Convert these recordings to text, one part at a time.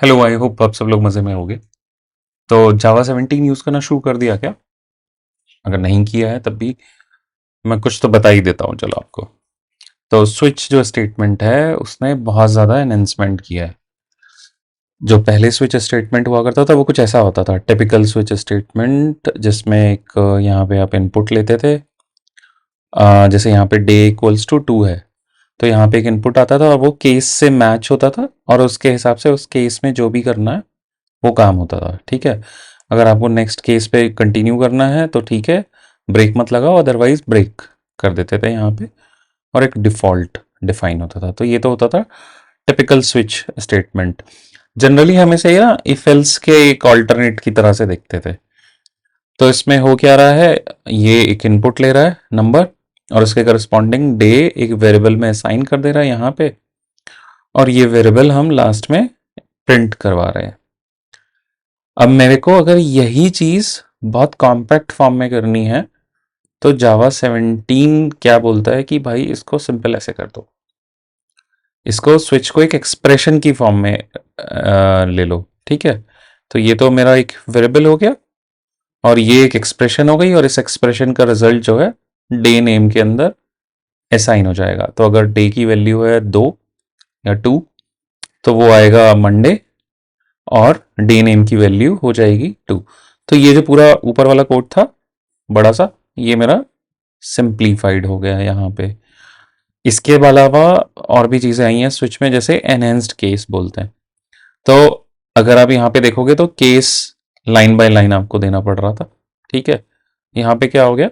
Hello, I hope आप सब लोग मज़े में होगे। तो जावा 17 यूज़ करना शुरू कर दिया क्या? अगर नहीं किया है तब भी मैं कुछ तो बता ही देता हूँ चलो आपको। तो स्विच जो स्टेटमेंट है उसने बहुत ज़्यादा एनहेंसमेंट किया है। जो पहले स्विच स्टेटमेंट हुआ करता था वो कुछ ऐसा होता था, टिपिकल स्विच स्टेटमेंट, जिसमें एक यहाँ पे आप इनपुट लेते थे। जैसे यहाँ पे डे इक्वल्स टू 2 है, तो यहाँ पे एक इनपुट आता था और वो केस से मैच होता था और उसके हिसाब से उस केस में जो भी करना है वो काम होता था। ठीक है, अगर आपको नेक्स्ट केस पे कंटिन्यू करना है तो ठीक है, ब्रेक मत लगाओ, अदरवाइज ब्रेक कर देते थे यहाँ पे। और एक डिफॉल्ट डिफाइन होता था। तो ये तो होता था टिपिकल स्विच स्टेटमेंट। जनरली हम इसे ना इफ एल्स के एक ऑल्टरनेट की तरह से देखते थे। तो इसमें हो क्या रहा है, ये एक इनपुट ले रहा है नंबर और उसके करस्पॉन्डिंग डे एक वेरिएबल में असाइन कर दे रहा है यहाँ पे, और ये वेरिएबल हम लास्ट में प्रिंट करवा रहे हैं। अब मेरे को अगर यही चीज बहुत कॉम्पैक्ट फॉर्म में करनी है तो जावा 17 क्या बोलता है कि भाई इसको सिंपल ऐसे कर दो, इसको स्विच को एक एक्सप्रेशन की फॉर्म में ले लो। ठीक है, तो ये तो मेरा एक वेरिएबल हो गया और ये एक एक्सप्रेशन हो गई, और इस एक्सप्रेशन का रिजल्ट जो है डे नेम के अंदर असाइन हो जाएगा। तो अगर डे की वैल्यू है 2 या 2 तो वो आएगा मंडे, और डे नेम की वैल्यू हो जाएगी 2। तो ये जो पूरा ऊपर वाला कोड था बड़ा सा, ये मेरा सिंप्लीफाइड हो गया है यहाँ पे। इसके अलावा और भी चीज़ें आई हैं स्विच में, जैसे एनहेंस्ड केस बोलते हैं। तो अगर आप यहाँ पे देखोगे तो केस लाइन बाय लाइन आपको देना पड़ रहा था। ठीक है, यहाँ पे क्या हो गया,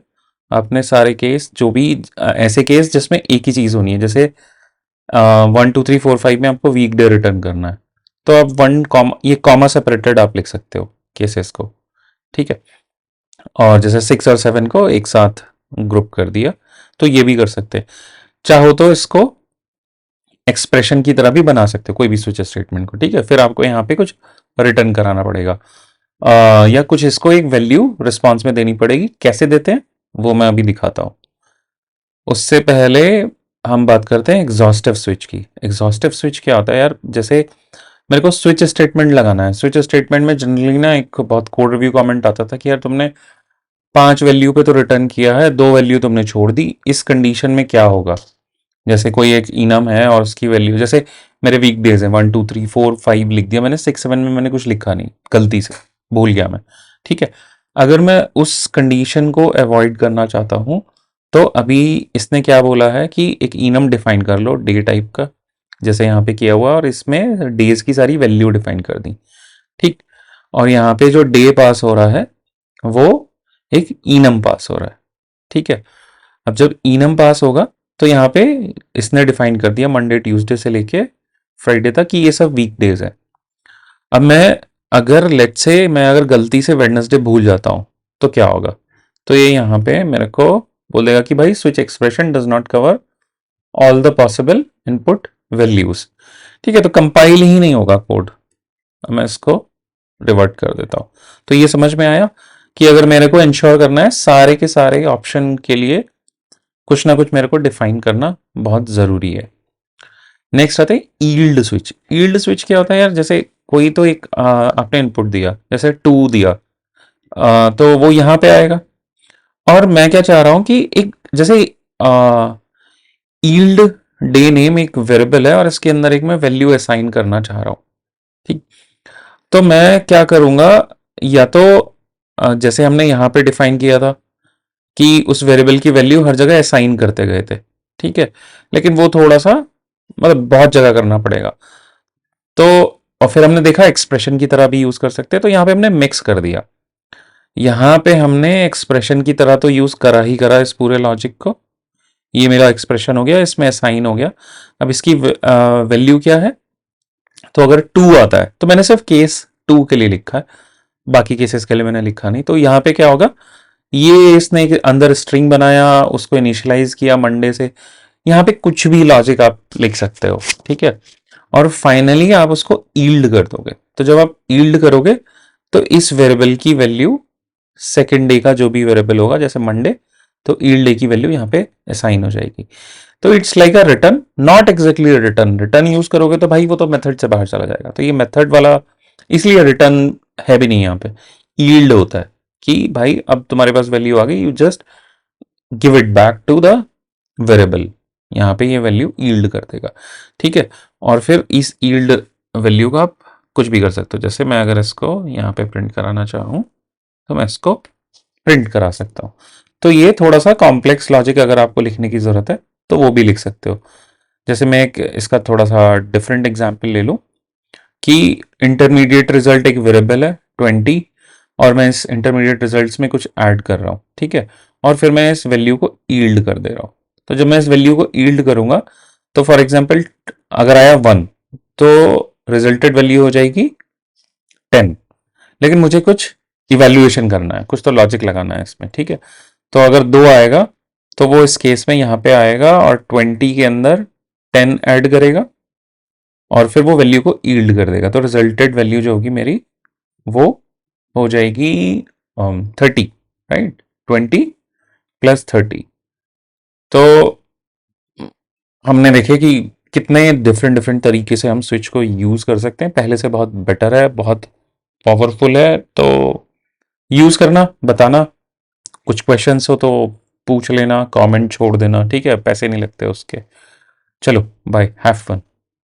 आपने सारे केस जो भी ऐसे केस जिसमें एक ही चीज़ होनी है, जैसे 1 2 3 4 5 में आपको वीक डे रिटर्न करना है, तो आप वन कॉमा, ये कॉमा सेपरेटेड आप लिख सकते हो केसेस को। ठीक है, और जैसे 6 और 7 को एक साथ ग्रुप कर दिया, तो ये भी कर सकते हैं। चाहो तो इसको एक्सप्रेशन की तरह भी बना सकते हो कोई भी स्विच स्टेटमेंट को। ठीक है, फिर आपको यहाँ पे कुछ रिटर्न कराना पड़ेगा, या कुछ इसको एक वैल्यू रिस्पॉन्स में देनी पड़ेगी। कैसे देते हैं वो मैं अभी दिखाता हूँ। उससे पहले हम बात करते हैं एग्जॉस्टिव स्विच की। एग्जॉस्टिव स्विच क्या होता है यार, जैसे मेरे को स्विच स्टेटमेंट लगाना है। स्विच स्टेटमेंट में जनरली ना एक बहुत कोड रिव्यू कमेंट आता था कि यार तुमने 5 वैल्यू पे तो रिटर्न किया है, 2 वैल्यू तुमने छोड़ दी, इस कंडीशन में क्या होगा। जैसे कोई एक इनम है और उसकी वैल्यू, जैसे मेरे वीक डेज है 1 2 3 4 5 लिख दिया मैंने, 6 7 में मैंने कुछ लिखा नहीं, गलती से भूल गया मैं। ठीक है, अगर मैं उस कंडीशन को अवॉइड करना चाहता हूं तो अभी इसने क्या बोला है कि एक इनम डिफाइन कर लो डे टाइप का, जैसे यहाँ पे किया हुआ, और इसमें डेज की सारी वैल्यू डिफाइन कर दी। ठीक, और यहाँ पे जो डे पास हो रहा है वो एक इनम पास हो रहा है। ठीक है, अब जब इनम पास होगा तो यहाँ पे इसने डिफाइन कर दिया मंडे ट्यूसडे से लेके फ्राइडे तक कि ये सब वीक डेज है। अब मैं अगर लेट से मैं अगर गलती से वेडनेसडे भूल जाता हूँ तो क्या होगा, तो ये यहाँ पे मेरे को बोलेगा कि भाई switch expression does not cover all the possible input values. ठीक है, तो कंपाइल ही नहीं होगा कोड। मैं इसको रिवर्ट कर देता हूँ। तो ये समझ में आया कि अगर मेरे को इंश्योर करना है सारे के सारे ऑप्शन के लिए कुछ ना कुछ मेरे को डिफाइन करना बहुत ज़रूरी है। नेक्स्ट आता है ईल्ड स्विच। ईल्ड स्विच क्या होता है यार, जैसे कोई तो एक आपने इनपुट दिया, जैसे 2 दिया, तो वो यहाँ पे आएगा, और मैं क्या चाह रहा हूँ कि एक जैसे ईल्ड डे नेम एक वेरिएबल है और इसके अंदर एक मैं वैल्यू असाइन करना चाह रहा हूँ। ठीक, तो मैं क्या करूँगा, या तो जैसे हमने यहाँ पे डिफाइन किया था कि उस वेरिएबल की वैल्यू हर जगह असाइन करते गए थे। ठीक है, लेकिन वो थोड़ा सा मतलब बहुत जगह करना पड़ेगा। तो और फिर हमने देखा एक्सप्रेशन की तरह भी यूज कर सकते हैं, तो यहाँ पे हमने मिक्स कर दिया। यहाँ पे हमने एक्सप्रेशन की तरह तो यूज करा ही करा इस पूरे लॉजिक को। ये मेरा एक्सप्रेशन हो गया, इसमें असाइन हो गया। अब इसकी वैल्यू क्या है, तो अगर 2 आता है तो मैंने सिर्फ केस 2 के लिए लिखा है, बाकी केसेस के लिए मैंने लिखा नहीं। तो यहाँ पे क्या होगा, ये इसने एक अंदर स्ट्रिंग बनाया, उसको इनिशियलाइज किया मंडे से। यहाँ पे कुछ भी लॉजिक आप लिख सकते हो। ठीक है, और फाइनली आप उसको ईल्ड कर दोगे। तो जब आप ईल्ड करोगे तो इस वेरिएबल की वैल्यू सेकेंड डे का जो भी वेरिएबल होगा, जैसे मंडे, तो ईल्ड डे की वैल्यू यहाँ पे असाइन हो जाएगी। तो it's like a return, not exactly return. Return use करोगे तो भाई वो तो मेथड से बाहर चला जाएगा, तो ये मेथड वाला इसलिए रिटर्न है भी नहीं यहाँ पे। यील्ड होता है कि भाई अब तुम्हारे पास वैल्यू आ गई, you just give it back to the variable, यहाँ पे ये वैल्यू यील्ड कर देगा, ठीक है। और फिर इस यील्ड वैल्यू का आप कुछ भी कर सकते हो, जैसे मैं अगर इसको यहाँ पे प्रिंट कराना चाहूँ तो मैं इसको प्रिंट करा सकता हूँ। तो ये थोड़ा सा कॉम्प्लेक्स लॉजिक अगर आपको लिखने की ज़रूरत है तो वो भी लिख सकते हो। जैसे मैं एक इसका थोड़ा सा डिफरेंट एग्जाम्पल ले लूँ कि इंटरमीडिएट रिजल्ट एक वेरिएबल है 20, और मैं इस इंटरमीडिएट रिजल्ट्स में कुछ ऐड कर रहा हूँ, ठीक है, और फिर मैं इस वैल्यू को यील्ड कर दे रहा हूँ। तो जब मैं इस वैल्यू को यील्ड करूंगा तो फॉर एग्जाम्पल अगर आया 1 तो रिजल्टेड वैल्यू हो जाएगी 10, लेकिन मुझे कुछ इवेल्युएशन करना है, कुछ तो लॉजिक लगाना है इसमें, ठीक है। तो अगर 2 आएगा तो वो इस केस में यहाँ पे आएगा और 20 के अंदर 10 ऐड करेगा और फिर वो वैल्यू को यील्ड कर देगा। तो रिजल्टेड वैल्यू जो होगी मेरी वो हो जाएगी 30, राइट, 20 प्लस 30। तो हमने देखे कि कितने डिफरेंट डिफरेंट तरीके से हम स्विच को यूज कर सकते हैं, पहले से बहुत बेटर है, बहुत पावरफुल है। तो यूज करना, बताना, कुछ क्वेश्चंस हो तो पूछ लेना, कमेंट छोड़ देना, ठीक है, पैसे नहीं लगते उसके। चलो बाय, हैव फन।